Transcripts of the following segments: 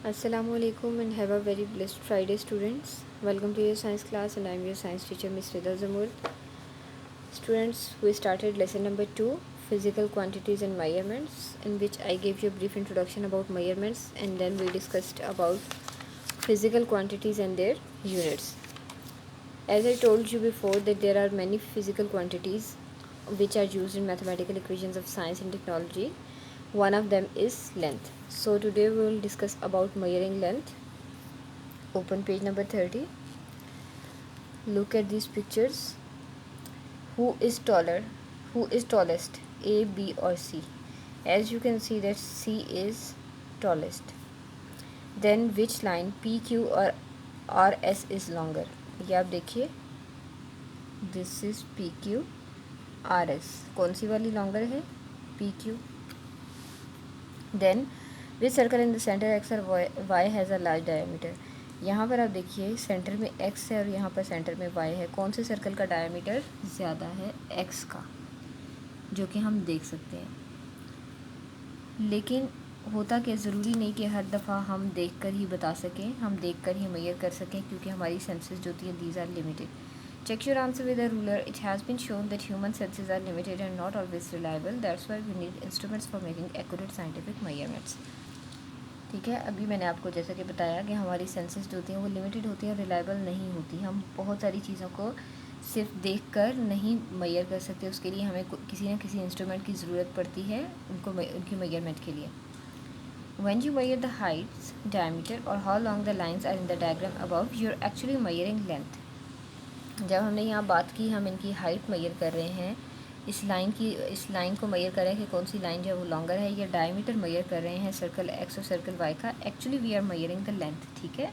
Assalamualaikum and have a very blessed Friday, students. Welcome to your science class, and I'm your science teacher, Miss Rida Zamur. Students, we started lesson number 2, physical quantities and measurements, in which I gave you a brief introduction about measurements, and then we discussed about physical quantities and their units. As I told you before, that there are many physical quantities which are used in mathematical equations of science and technology. One of them is length. So today we will discuss about measuring length. Open page number 30. Look at these pictures. Who is taller? Who is tallest? A, B or C? As you can see that C is tallest. Then which line P, Q or R, S is longer? ये आप देखिए, this is P Q R S. कौन सी वाली longer है? P Q. Then which circle in the centre X और Y has a large diameter. यहाँ पर आप देखिए सेंटर में x है और यहाँ पर सेंटर में y है. कौन से सर्कल का डायमीटर ज़्यादा है? x का, जो कि हम देख सकते हैं. लेकिन होता क्या, ज़रूरी नहीं कि हर दफ़ा हम देख कर ही बता सकें, हम देख कर ही मेजर कर सकें, क्योंकि हमारी सेंसेस जो होती हैं these are limited. Check your answer with a ruler. It has been shown that human senses are limited and not always reliable. That's why we need instruments for making accurate scientific measurements. ठीक है, अभी मैंने आपको जैसा कि बताया कि हमारी सेंसेस जो होती हैं वो लिमिटेड होती हैं और रिलायबल नहीं होती. हम बहुत सारी चीज़ों को सिर्फ देख कर नहीं मेजर कर सकते, उसके लिए हमें किसी न किसी इंस्ट्रूमेंट की ज़रूरत पड़ती है उनकी मेजरमेंट के लिए. When you measure the heights, diameter or how long the lines are in the diagram above, you're actually measuring length. जब हमने यहाँ बात की हम इनकी हाइट मेजर कर रहे हैं, इस लाइन को मेजर कर रहे हैं कि कौन सी लाइन जो है वो लॉन्गर है, या डायमीटर मेजर कर रहे हैं सर्कल एक्स और सर्कल वाई का. Actually we are measuring the length. ठीक है,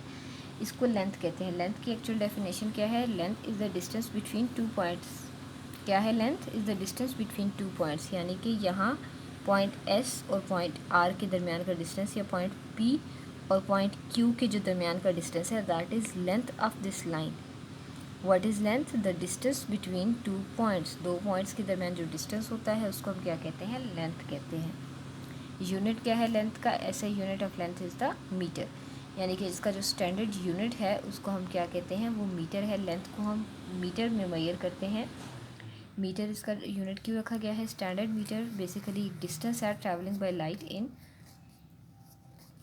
इसको लेंथ कहते हैं. लेंथ की एक्चुअल डेफिनेशन क्या है? Length is the distance between two points. क्या है? Length is the distance between two points, यानी कि यहाँ पॉइंट एस और पॉइंट आर के दरमियान का डिस्टेंस, या पॉइंट पी और पॉइंट क्यू के जो दरमियान का डिस्टेंस है, that is length of this line. What is length? The distance between two points. दो पॉइंट्स के दरमियान जो डिस्टेंस होता है उसको हम क्या कहते हैं? लेंथ कहते हैं. यूनिट क्या है लेंथ का? ऐसे unit of length is the metre, यानी कि इसका जो स्टैंडर्ड यूनिट है उसको हम क्या कहते हैं? वो मीटर है. लेंथ को हम मीटर में मेजर करते हैं. मीटर इसका यूनिट क्यों रखा गया है? स्टैंडर्ड मीटर बेसिकली डिस्टेंस है travelling by light in,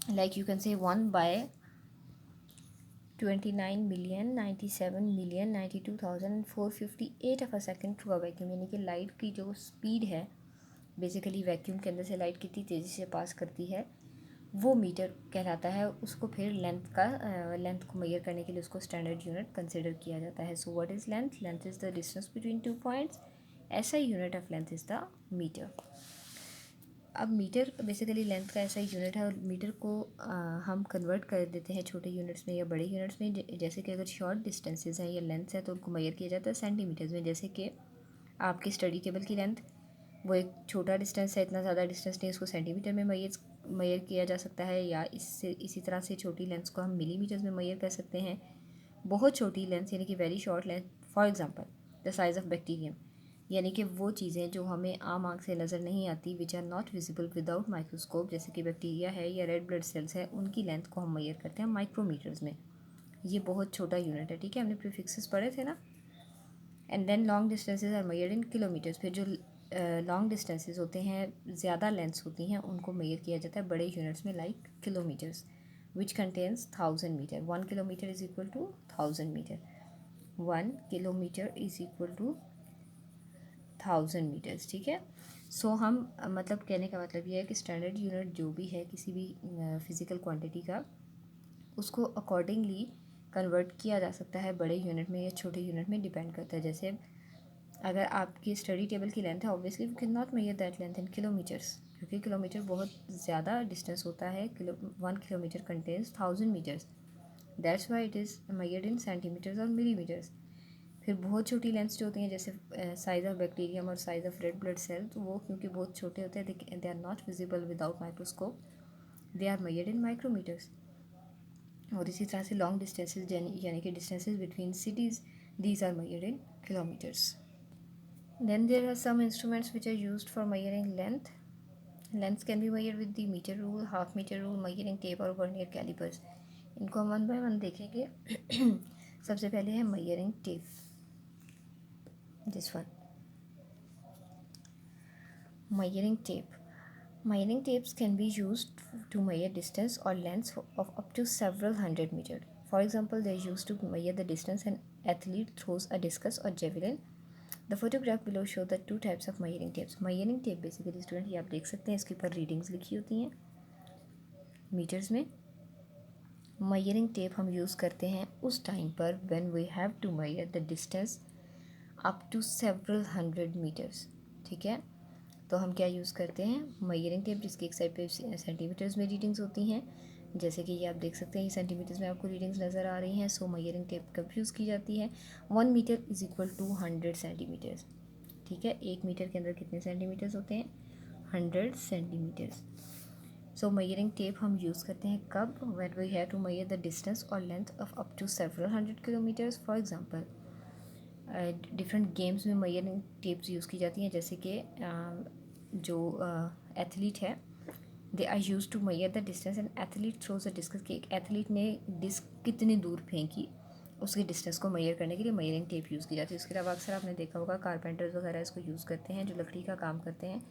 like you can say 1/29,097,092,458 of a second through a vacuum. यानी कि लाइट की जो स्पीड है बेसिकली वैक्यूम के अंदर से लाइट कितनी तेज़ी से पास करती है, वो मीटर कहलाता है. उसको फिर लेंथ को मेजर करने के लिए उसको स्टैंडर्ड यूनिट कंसिडर किया जाता है. So what is length? Length is the distance between two points. ऐसा unit of length is the metre. अब मीटर बेसिकली लेंथ का ऐसा यूनिट है, और मीटर को हम कन्वर्ट कर देते हैं छोटे यूनिट्स में या बड़े यूनिट्स में. जैसे कि अगर शॉर्ट डिस्टेंसेस हैं या लेंथ है तो उनको मेजर किया जाता है सेंटीमीटर्स में. जैसे कि आपकी स्टडी टेबल की लेंथ, वो एक छोटा डिस्टेंस है, इतना ज़्यादा डिस्टेंस नहीं, उसको सेंटीमीटर में मेजर किया जा सकता है, या इसी तरह से छोटी लेंथ्स को हम मिलीमीटर्स में मेजर कर सकते हैं. बहुत छोटी लेंथ यानी कि very short length, for example the size of bacterium, यानी कि वो चीज़ें जो हमें आम आँख से नज़र नहीं आती, which are not visible without microscope, जैसे कि बैक्टीरिया है या रेड ब्लड सेल्स है, उनकी लेंथ को हम मेजर करते हैं माइक्रोमीटर्स में. ये बहुत छोटा यूनिट है. ठीक है, हमने प्रीफिक्सेस पढ़े थे ना. And then long distances are measured in kilometres. फिर जो लॉन्ग डिस्टेंसेज होते हैं, ज़्यादा लेंथ्स होती हैं, उनको मेजर किया जाता है बड़े यूनिट्स में, like kilometres, which contains 1000 metre. 1 kilometre is equal to 1000 metre. 1 kilometre is equal to 1000 metres. ठीक है. सो हम मतलब कहने का मतलब ये है कि स्टैंडर्ड यूनिट जो भी है किसी भी फिज़िकल क्वांटिटी का, उसको अकॉर्डिंगली कन्वर्ट किया जा सकता है बड़े यूनिट में या छोटे यूनिट में, डिपेंड करता है. जैसे अगर आपकी स्टडी टेबल की लेंथ है, obviously we can not measure that length in kilometres, क्योंकि किलोमीटर बहुत ज़्यादा डिस्टेंस होता है. 1 kilometre contains 1000 metres. That's why it is measured in centimetres और मिलीमीटर्स. फिर बहुत छोटी लेंथ्स जो होती हैं, जैसे साइज़ ऑफ बैक्टीरियम और size of red blood cell, तो वो क्योंकि बहुत छोटे होते हैं, they are not visible without microscope, they are measured in micrometres. और इसी तरह से लॉन्ग डिस्टेंसेज यानी कि distances between cities, these are measured in kilometres. Then there are some instruments which are used for measuring length. Length can be measure with the metre rule, half metre rule, measuring tape और vernier calipers. इनको हम one by one देखेंगे। सबसे पहले है measuring tape, this one. Measuring tape. Measuring tapes can be used to measure distance or length of up to several hundred meters. For example, they are used to measure the distance an athlete throws a discus or javelin. The photograph below show the two types of measuring tapes. Measuring tape basically student ये आप देख सकते हैं, इसके ऊपर readings लिखी होती हैं मीटर्स में। मेजरिंग टेप हम यूज़ करते हैं उस टाइम पर when we have to measure the distance up to several hundred metres. ठीक है, तो हम क्या यूज़ करते हैं, मेजरिंग टेप, जिसकी एक साइड पे सेंटीमीटर्स में रीडिंग्स होती हैं, जैसे कि ये आप देख सकते हैं, ये सेंटीमीटर्स में आपको रीडिंग्स नज़र आ रही हैं। सो मेजरिंग टेप कब यूज़ की जाती है, 1 metre is equal to 100 centimetres. ठीक है, 1 मीटर के अंदर कितने सेंटीमीटर्स होते हैं, 100 सेंटीमीटर्स। सो मेजरिंग टेप हम यूज़ करते हैं कब, when we have to measure the distance और length of up to several hundred kilometres. For example, different games में मेजरिंग टेप्स यूज़ की जाती हैं, जैसे कि जो एथलीट है, they are use to measure the distance and athlete throws a discus, कि एक एथलीट ने डिस्क कितनी दूर फेंकी, उसकी डिस्टेंस को मेजर करने के लिए मेजरिंग टेप यूज़ की जाती है। इसके अलावा अक्सर आपने देखा होगा कारपेंटर्स वगैरह इसको यूज़ करते हैं, जो लकड़ी का काम करते हैं,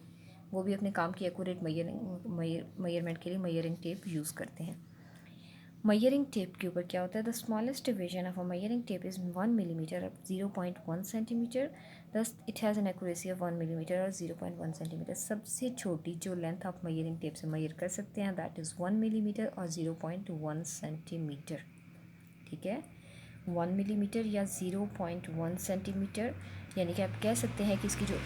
वो भी अपने काम की एक्यूरेट मेजरमेंट के लिए मेजरिंग टेप यूज़ करते हैं। मेजरिंग टेप के ऊपर क्या होता है, the smallest division of a measuring tape is 1 millimetre of 0.1 centimetre, thus it has an accuracy of 1 millimetre और 0.1 सेंटीमीटर। सबसे छोटी जो लेंथ आप मेजरिंग टेप से मेजर कर सकते हैं दैट इज़ 1 मिलीमीटर और 0.1 सेंटीमीटर। ठीक है, 1 मिलीमीटर या 0.1 सेंटीमीटर, यानी कि आप कह सकते हैं कि इसकी जो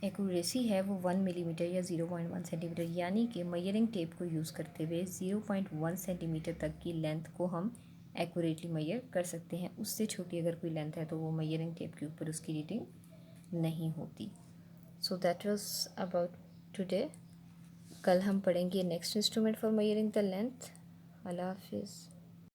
एक्यूरेसी है वो 1 मिलीमीटर या 0.1 सेंटीमीटर, यानी कि मेजरिंग टेप को यूज़ करते हुए 0.1 सेंटीमीटर तक की लेंथ को हम एक्यूरेटली मेजर कर सकते हैं। उससे छोटी अगर कोई लेंथ है तो वो मेजरिंग टेप के ऊपर उसकी रीडिंग नहीं होती। So that was about today. कल हम पढ़ेंगे next instrument for measuring the length. अल्लाह हाफिज़।